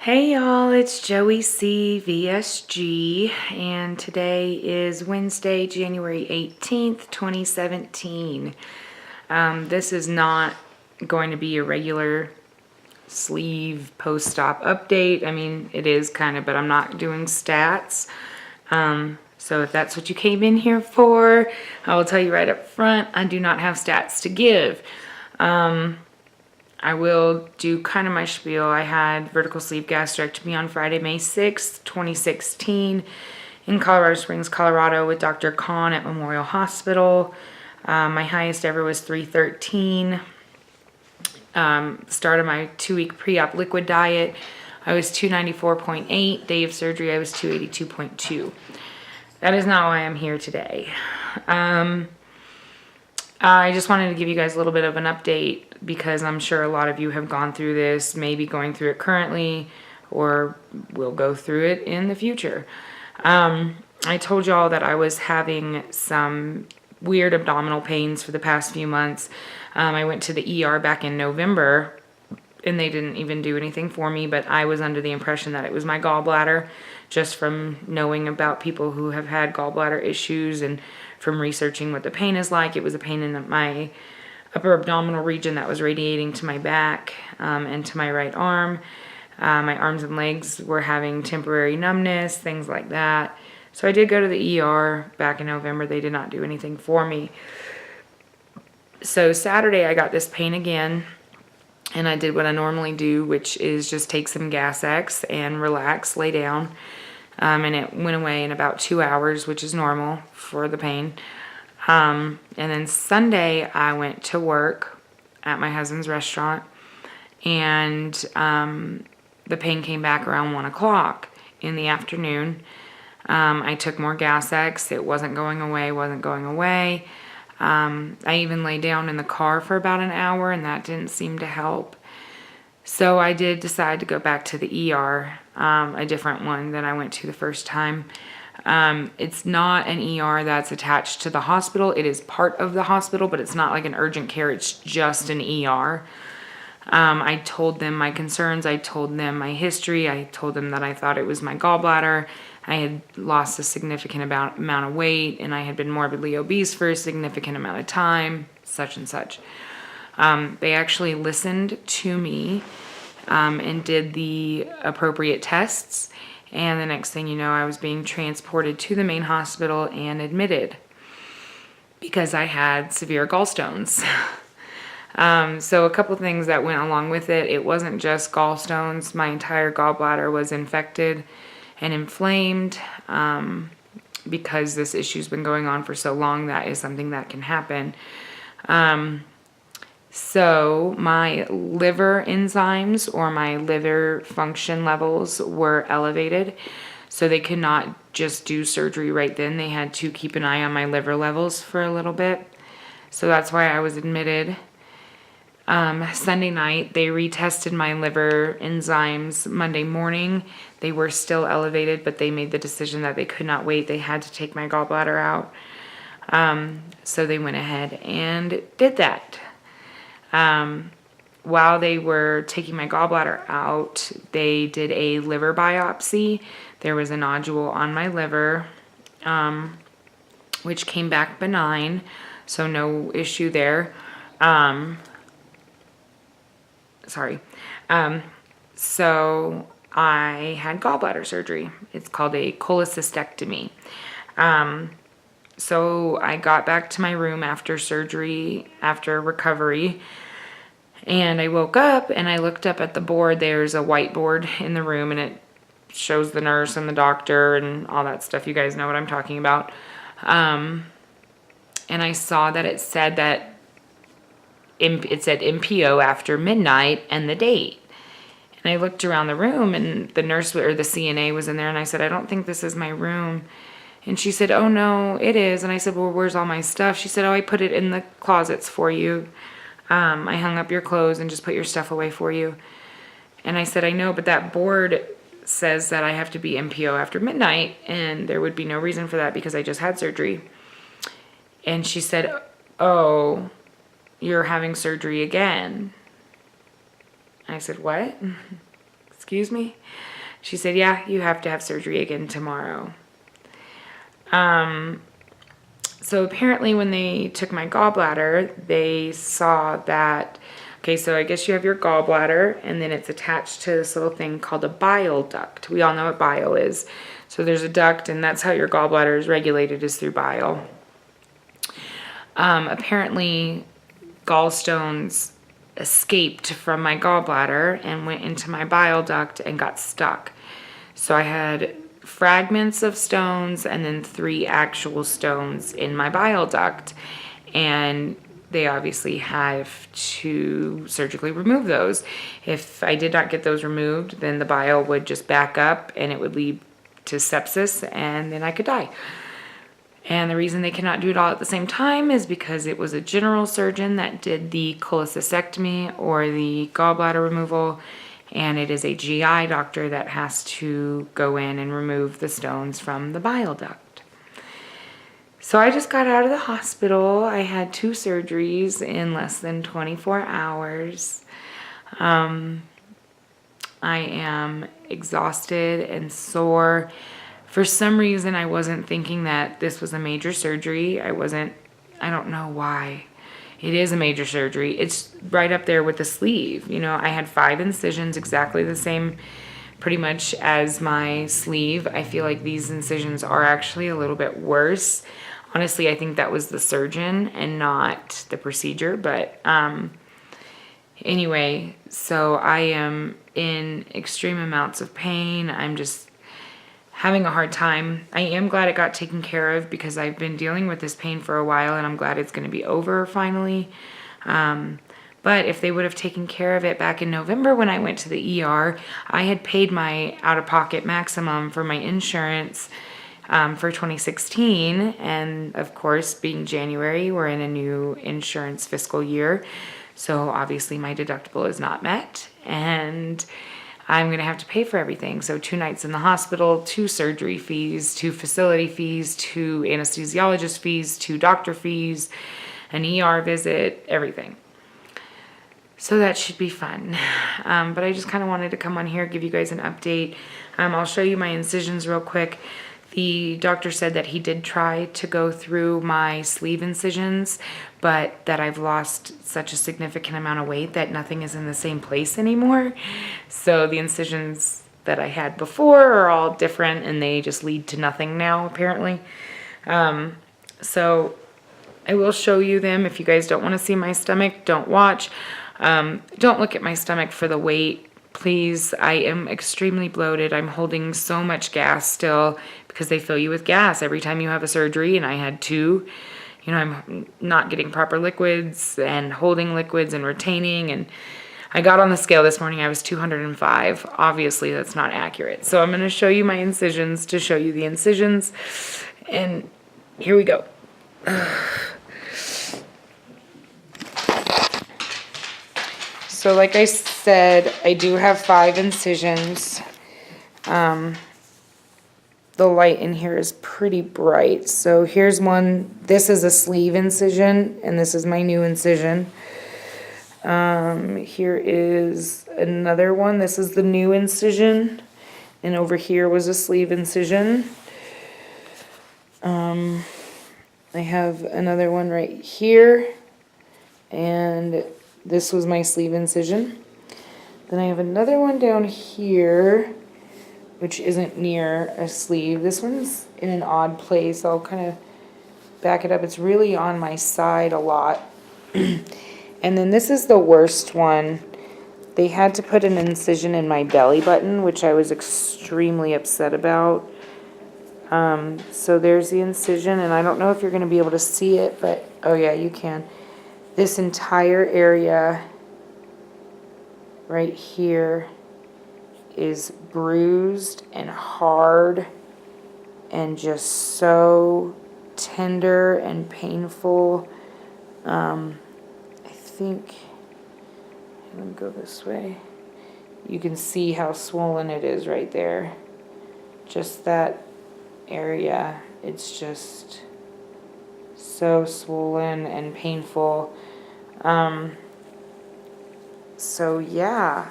Hey y'all, it's Joey C. VSG, and today is Wednesday, January 18th, 2017. This is not going to be a regular sleeve post-op update. I mean, it is kind of, but I'm not doing stats. So if that's what you came in here for, I will tell you right up front, I do not have stats to give. I will do kind of my spiel. I had vertical sleeve gastrectomy on Friday, May 6th, 2016 in Colorado Springs, Colorado with Dr. Khan at Memorial Hospital. My highest ever was 313. Started my 2-week pre-op liquid diet. I was 294.8. Day of surgery, I was 282.2. That is not why I'm here today. I just wanted to give you guys a little bit of an update because I'm sure a lot of you have gone through this, maybe going through it currently, or will go through it in the future. I told y'all that I was having some weird abdominal pains for the past few months. I went to the ER back in November, and they didn't even do anything for me, but I was under the impression that it was my gallbladder, just from knowing about people who have had gallbladder issues and from researching what the pain is like. It was a pain in my upper abdominal region that was radiating to my back and to my right arm. My arms and legs were having temporary numbness, things like that. So I did go to the ER back in November. They did not do anything for me. So Saturday I got this pain again, and I did what I normally do, which is just take some Gas X and relax, lay down. And it went away in about 2 hours, which is normal for the pain. And then Sunday, I went to work at my husband's restaurant, and the pain came back around 1 o'clock in the afternoon. I took more Gas X. It wasn't going away. I even lay down in the car for about an hour, and that didn't seem to help. So I did decide to go back to the ER, a different one than I went to the first time. It's not an ER that's attached to the hospital. It is part of the hospital, but it's not like an urgent care. It's just an ER. I told them my concerns. I told them my history. I told them that I thought it was my gallbladder. I had lost a significant amount of weight, and I had been morbidly obese for a significant amount of time, such and such. They actually listened to me and did the appropriate tests. And the next thing you know, I was being transported to the main hospital and admitted because I had severe gallstones. So a couple things that went along with it. It wasn't just gallstones. My entire gallbladder was infected and inflamed because this issue's been going on for so long. That is something that can happen. So my liver enzymes or my liver function levels were elevated. So they could not just do surgery right then. They had to keep an eye on my liver levels for a little bit. So that's why I was admitted. Sunday night, they retested my liver enzymes Monday morning. They were still elevated, but they made the decision that they could not wait. They had to take my gallbladder out. So they went ahead and did that. While they were taking my gallbladder out, they did a liver biopsy. There was a nodule on my liver, which came back benign, so no issue there. So I had gallbladder surgery. It's called a cholecystectomy. So I got back to my room after surgery, after recovery, and I woke up and I looked up at the board. There's a whiteboard in the room, and it shows the nurse and the doctor and all that stuff. You guys know what I'm talking about. And I saw that it said MPO after midnight and the date. And I looked around the room, and the nurse or the CNA was in there, and I said, I don't think this is my room. And she said, oh, no, it is. And I said, well, where's all my stuff? She said, oh, I put it in the closets for you. I hung up your clothes and just put your stuff away for you. And I said, I know, but that board says that I have to be MPO after midnight, and there would be no reason for that because I just had surgery. And she said, oh, you're having surgery again. I said, what? excuse me? She said, yeah, you have to have surgery again tomorrow. So apparently when they took my gallbladder, they saw that, okay, so I guess you have your gallbladder, and then it's attached to this little thing called a bile duct. We all know what bile is. So there's a duct, and that's how your gallbladder is regulated, is through bile. Apparently, gallstones escaped from my gallbladder and went into my bile duct and got stuck. So I had fragments of stones and then 3 actual stones in my bile duct, and they obviously have to surgically remove those. If I did not get those removed, then the bile would just back up and it would lead to sepsis, and then I could die. And the reason they cannot do it all at the same time is because it was a general surgeon that did the cholecystectomy or the gallbladder removal, and it is a GI doctor that has to go in and remove the stones from the bile duct. So I just got out of the hospital. I had 2 surgeries in less than 24 hours. I am exhausted and sore. For some reason, I wasn't thinking that this was a major surgery. I don't know why. It is a major surgery. It's right up there with the sleeve. You know, I had 5 incisions, exactly the same pretty much as my sleeve. I feel like these incisions are actually a little bit worse. Honestly, I think that was the surgeon and not the procedure. But anyway, so I am in extreme amounts of pain. I'm just having a hard time. I am glad it got taken care of because I've been dealing with this pain for a while, and I'm glad it's going to be over finally. But if they would have taken care of it back in November when I went to the ER, I had paid my out-of-pocket maximum for my insurance for 2016. And of course, being January, we're in a new insurance fiscal year. So obviously my deductible is not met, and I'm going to have to pay for everything. So 2 nights in the hospital, 2 surgery fees, 2 facility fees, 2 anesthesiologist fees, 2 doctor fees, an ER visit, everything. So that should be fun. But I just kind of wanted to come on here, give you guys an update. I'll show you my incisions real quick. The doctor said that he did try to go through my sleeve incisions, but that I've lost such a significant amount of weight that nothing is in the same place anymore. So the incisions that I had before are all different, and they just lead to nothing now, apparently. So I will show you them. If you guys don't want to see my stomach, don't watch. Don't look at my stomach for the weight, please. I am extremely bloated. I'm holding so much gas still because they fill you with gas every time you have a surgery, and I had 2. You know, I'm not getting proper liquids and holding liquids and retaining, and I got on the scale this morning. I was 205. Obviously, that's not accurate. So I'm going to show you my incisions to show you the incisions, and here we go. So like I said, I do have 5 incisions. The light in here is pretty bright. So here's one. This is a sleeve incision, and this is my new incision. Here is another one. This is the new incision, and over here was a sleeve incision. I have another one right here, and this was my sleeve incision. Then I have another one down here, which isn't near a sleeve. This one's in an odd place. I'll kind of back it up. It's really on my side a lot. And then this is the worst one. They had to put an incision in my belly button, which I was extremely upset about. So there's the incision, and I don't know if you're going to be able to see it, but oh yeah, you can. This entire area right here is bruised and hard and just so tender and painful. I think, let me go this way. You can see how swollen it is right there. Just that area, it's just so swollen and painful. So yeah,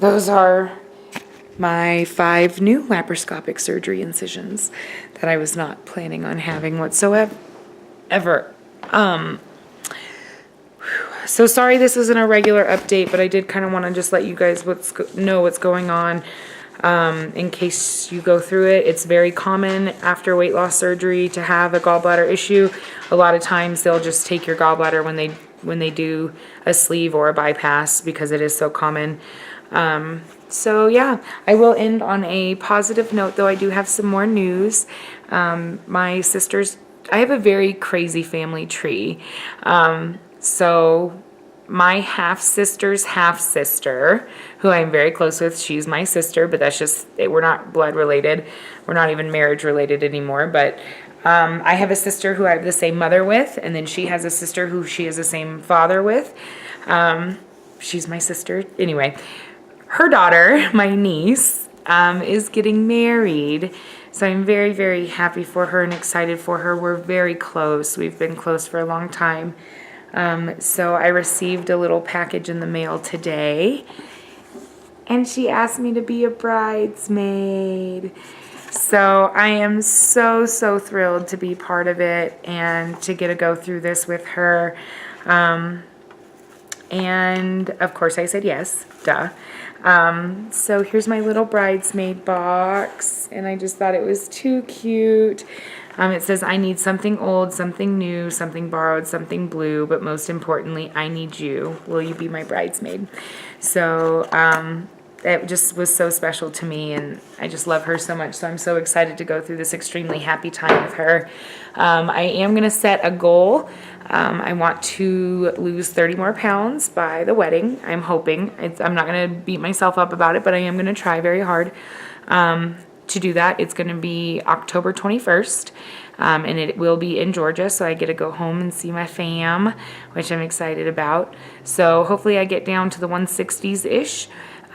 those are my 5 new laparoscopic surgery incisions that I was not planning on having whatsoever. So sorry this isn't a regular update, but I did kind of want to just let you guys know what's going on in case you go through it. It's very common after weight loss surgery to have a gallbladder issue. A lot of times they'll just take your gallbladder when they do a sleeve or a bypass because it is so common. So yeah, I will end on a positive note, though I do have some more news. My sisters, I have a very crazy family tree. So my half-sister's half-sister, who I'm very close with, she's my sister, but that's just, we're not blood related. We're not even marriage related anymore, but I have a sister who I have the same mother with, and then she has a sister who she has the same father with. She's my sister. Anyway, her daughter, my niece, is getting married. So I'm very, very happy for her and excited for her. We're very close. We've been close for a long time. So I received a little package in the mail today, and she asked me to be a bridesmaid. So I am so, so thrilled to be part of it and to get to go through this with her. And of course I said yes, duh. So here's my little bridesmaid box, and I just thought it was too cute. It says, I need something old, something new, something borrowed, something blue, but most importantly, I need you. Will you be my bridesmaid? So it just was so special to me, and I just love her so much. So I'm so excited to go through this extremely happy time with her. I am going to set a goal. I want to lose 30 more pounds by the wedding. I'm hoping. I'm not going to beat myself up about it, but I am going to try very hard to do that. It's going to be October 21st, and it will be in Georgia, so I get to go home and see my fam, which I'm excited about. So hopefully I get down to the 160s-ish.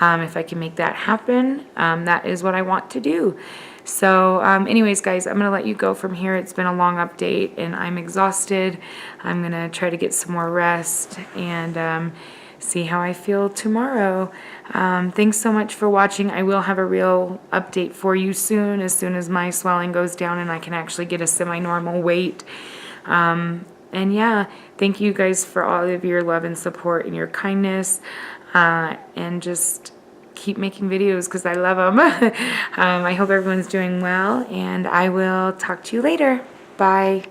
If I can make that happen, that is what I want to do. So anyways, guys, I'm going to let you go from here. It's been a long update, and I'm exhausted. I'm going to try to get some more rest and see how I feel tomorrow. Thanks so much for watching. I will have a real update for you soon as my swelling goes down and I can actually get a semi-normal weight. And yeah, thank you guys for all of your love and support and your kindness. And just keep making videos because I love them. I hope everyone's doing well, and I will talk to you later. Bye.